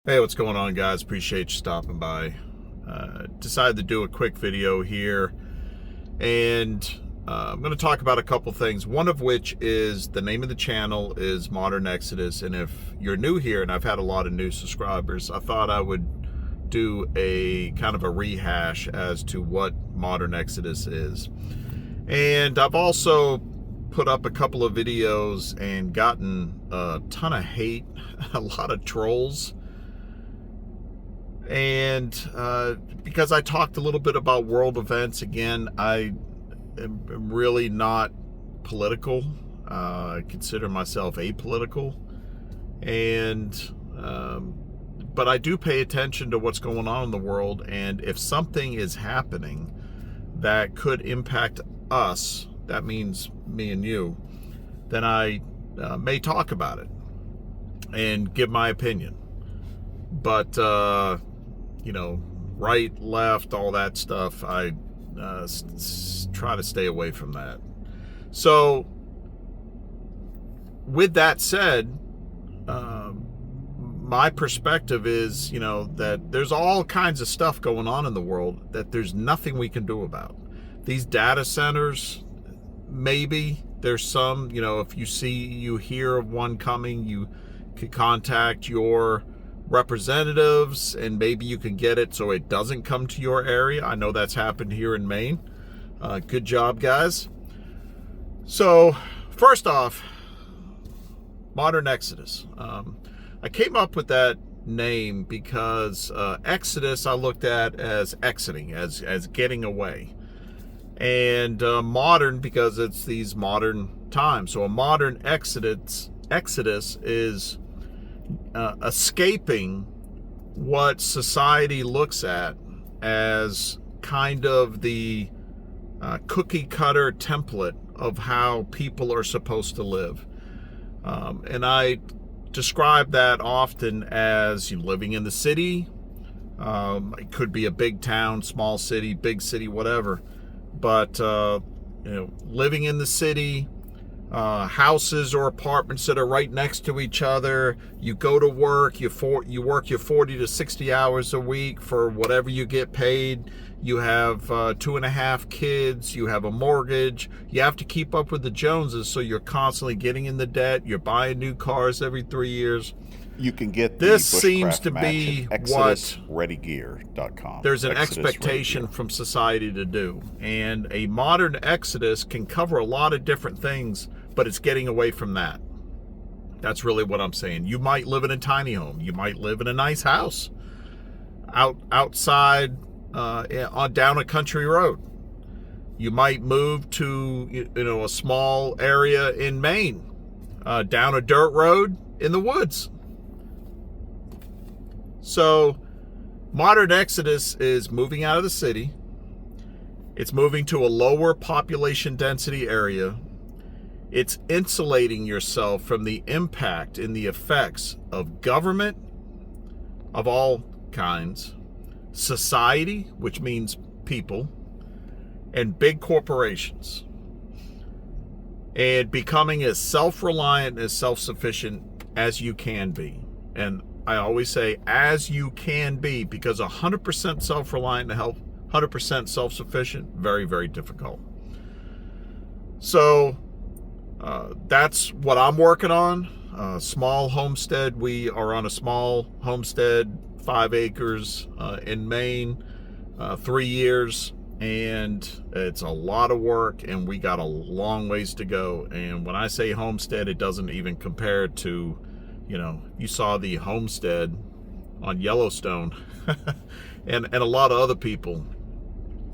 Hey, what's going on, guys? Appreciate you stopping by. Decided to do a quick video here, and I'm going to talk about a couple things. One of which is the name of the channel is Modern Exodus, and if you're new here, and I've had a lot of new subscribers, I thought I would do a kind of a rehash as to what Modern Exodus is. And I've also put up a couple of videos and gotten a ton of hate, a lot of trolls. And because I talked a little bit about world events, again, I am really not political. I consider myself apolitical, and but I do pay attention to what's going on in the world. And if something is happening that could impact us, that means me and you, then I may talk about it and give my opinion. But right, left, all that stuff, I try to stay away from that. So, with that said, my perspective is, that there's all kinds of stuff going on in the world that there's nothing we can do about. These data centers, maybe there's some, if you hear of one coming, you could contact your representatives and maybe you can get it so it doesn't come to your area. I know that's happened here in Maine. Good job, guys. So first off, Modern Exodus. I came up with that name because Exodus I looked at as exiting, as getting away, and modern because it's these modern times. So a modern exodus is escaping what society looks at as kind of the cookie cutter template of how people are supposed to live. And I describe that often as living in the city. It could be a big town, small city, big city, whatever. But living in the city, houses or apartments that are right next to each other. You go to work, you work your 40 to 60 hours a week for whatever you get paid. You have 2.5 kids, you have a mortgage, you have to keep up with the Joneses, so you're constantly getting in the debt, you're buying new cars every 3 years. You can get this seems to be what readygear.com. There's an expectation from society to do. And a modern exodus can cover a lot of different things, but it's getting away from that. That's really what I'm saying. You might live in a tiny home. You might live in a nice house outside down a country road. You might move to a small area in Maine, down a dirt road in the woods. So, modern exodus is moving out of the city. It's moving to a lower population density area. It's insulating yourself from the impact and the effects of government of all kinds, society, which means people, and big corporations, and becoming as self-reliant, as self-sufficient as you can be. And I always say as you can be, because 100% self-reliant and 100% self-sufficient, very, very difficult. So that's what I'm working on. Small homestead. We are on a small homestead, 5 acres in Maine, 3 years, and it's a lot of work, and we got a long ways to go. And when I say homestead, it doesn't even compare to, you saw the homestead on Yellowstone and a lot of other people.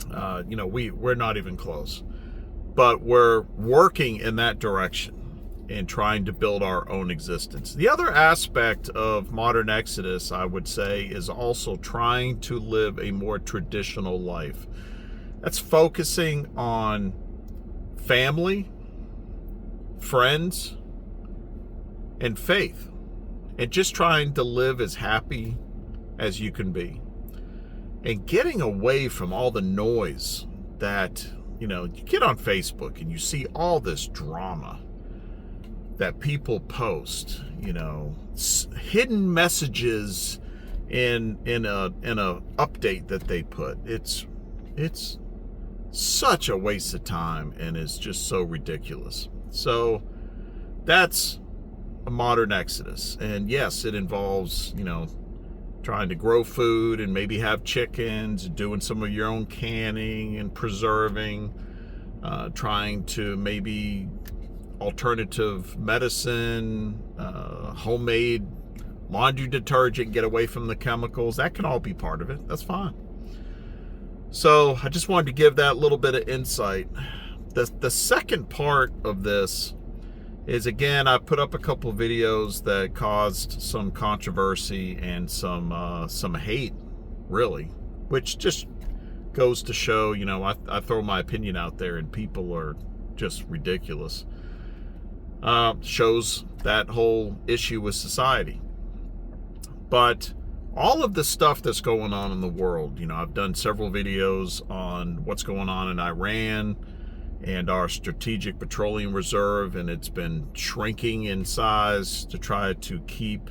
We're not even close, but we're working in that direction and trying to build our own existence. The other aspect of modern exodus, I would say, is also trying to live a more traditional life. That's focusing on family, friends, and faith, and just trying to live as happy as you can be, and getting away from all the noise that, you get on Facebook and you see all this drama that people post, hidden messages in a update that they put. It's such a waste of time, and it's just so ridiculous. So that's a modern exodus. And yes, it involves, trying to grow food and maybe have chickens, doing some of your own canning and preserving, trying to maybe alternative medicine, homemade laundry detergent, get away from the chemicals. That can all be part of it. That's fine. So I just wanted to give that little bit of insight. The second part of this is, again, I put up a couple of videos that caused some controversy and some hate, really, which just goes to show, I throw my opinion out there and people are just ridiculous. Shows that whole issue with society. But all of the stuff that's going on in the world, I've done several videos on what's going on in Iran and our strategic petroleum reserve, and it's been shrinking in size to try to keep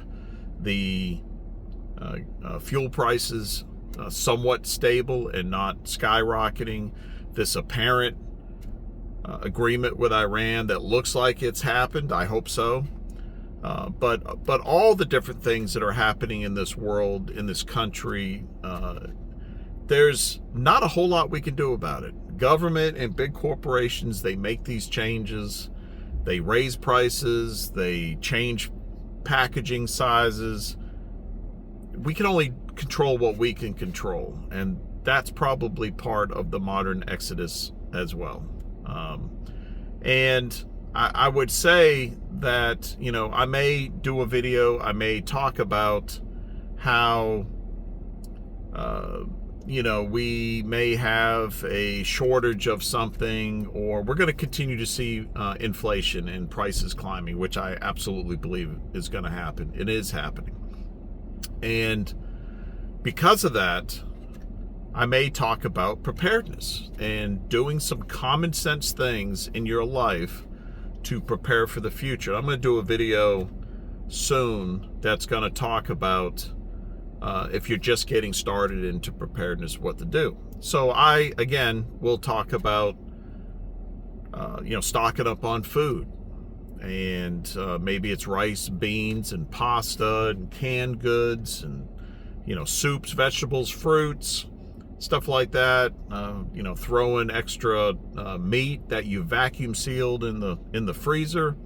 the fuel prices somewhat stable and not skyrocketing. This apparent agreement with Iran that looks like it's happened, I hope so. But all the different things that are happening in this world, in this country, there's not a whole lot we can do about it. Government and big corporations, they make these changes. They raise prices. They change packaging sizes. We can only control what we can control. And that's probably part of the modern exodus as well. And I would say that, I may do a video, I may talk about how, we may have a shortage of something, or we're going to continue to see inflation and prices climbing, which I absolutely believe is going to happen. It is happening. And because of that, I may talk about preparedness and doing some common sense things in your life to prepare for the future. I'm going to do a video soon that's going to talk about if you're just getting started into preparedness, what to do. So I, again, will talk about, stocking up on food. And maybe it's rice, beans, and pasta, and canned goods, and, soups, vegetables, fruits, stuff like that. Throw in extra meat that you vacuum sealed in the freezer,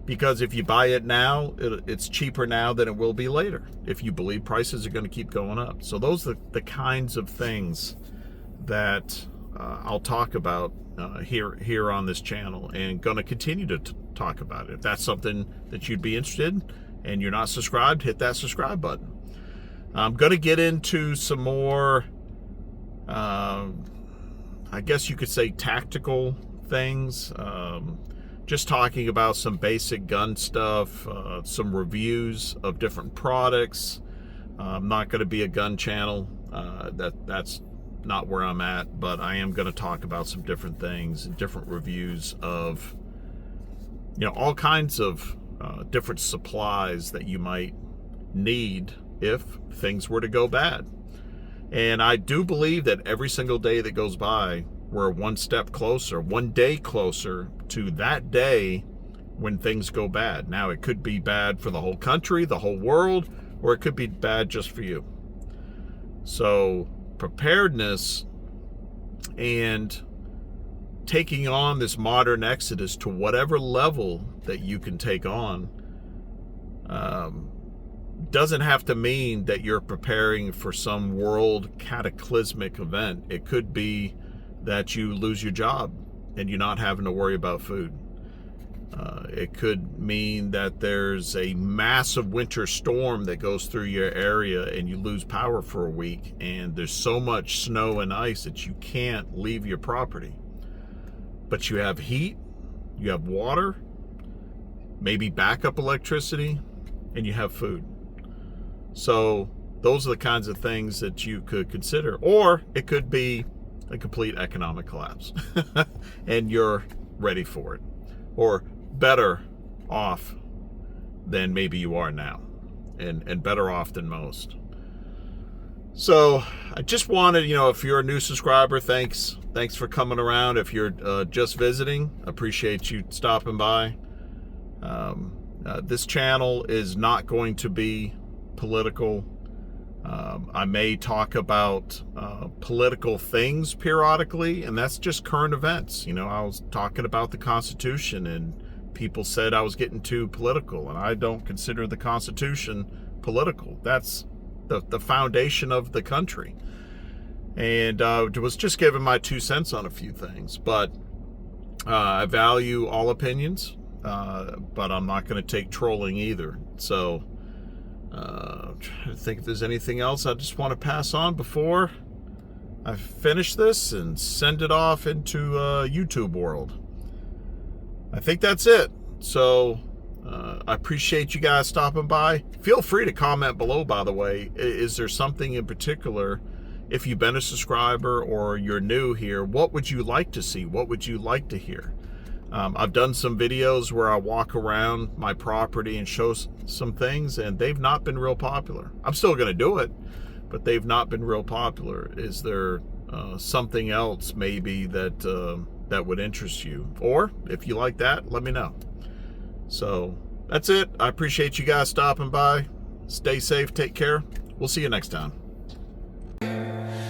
because if you buy it now, it's cheaper now than it will be later, if you believe prices are going to keep going up. So those are the kinds of things that I'll talk about here on this channel, and going to continue to talk about it. If that's something that you'd be interested in and you're not subscribed, hit that subscribe button. I'm going to get into some more, I guess you could say, tactical things. Just talking about some basic gun stuff, some reviews of different products. I'm not going to be a gun channel. That's not where I'm at, but I am going to talk about some different things and different reviews of, all kinds of different supplies that you might need if things were to go bad. And I do believe that every single day that goes by, we're one step closer, one day closer to that day when things go bad. Now, it could be bad for the whole country, the whole world, or it could be bad just for you. So preparedness and taking on this modern exodus to whatever level that you can take on doesn't have to mean that you're preparing for some world cataclysmic event. It could be that you lose your job and you're not having to worry about food. It could mean that there's a massive winter storm that goes through your area and you lose power for a week, and there's so much snow and ice that you can't leave your property. But you have heat, you have water, maybe backup electricity, and you have food. So those are the kinds of things that you could consider. Or it could be a complete economic collapse and you're ready for it, or better off than maybe you are now, and better off than most. So I just wanted, if you're a new subscriber, thanks for coming around. If you're just visiting, appreciate you stopping by. This channel is not going to be political. I may talk about political things periodically, and that's just current events. I was talking about the Constitution, and people said I was getting too political, and I don't consider the Constitution political. That's the foundation of the country. And was just giving my 2 cents on a few things. But I value all opinions, but I'm not going to take trolling either. So I'm trying to think if there's anything else I just want to pass on before I finish this and send it off into YouTube world. I think that's it. So I appreciate you guys stopping by. Feel free to comment below, by the way. Is there something in particular, if you've been a subscriber or you're new here, what would you like to see? What would you like to hear? I've done some videos where I walk around my property and show some things, and they've not been real popular. I'm still going to do it, but they've not been real popular. Is there something else maybe that would interest you? Or if you like that, let me know. So that's it. I appreciate you guys stopping by. Stay safe. Take care. We'll see you next time.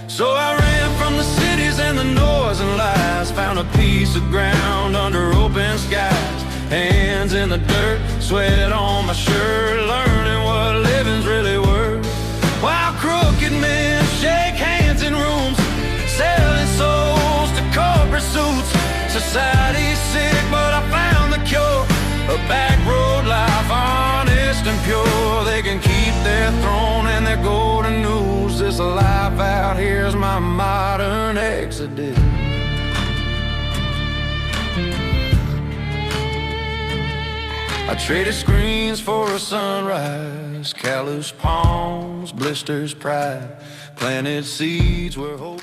So I ran from the cities and the noise and lies, found a piece of ground under open skies, hands in the dirt, sweat on my shirt, learning what living's really worth. While crooked men shake hands in rooms, selling souls to corporate suits. Society's sick, but I found the cure. A back road life, honest and pure. They can keep their throne and their golden news. This life out here's my modern exodus. I traded screens for a sunrise, callous palms, blisters, pride, planted seeds where hope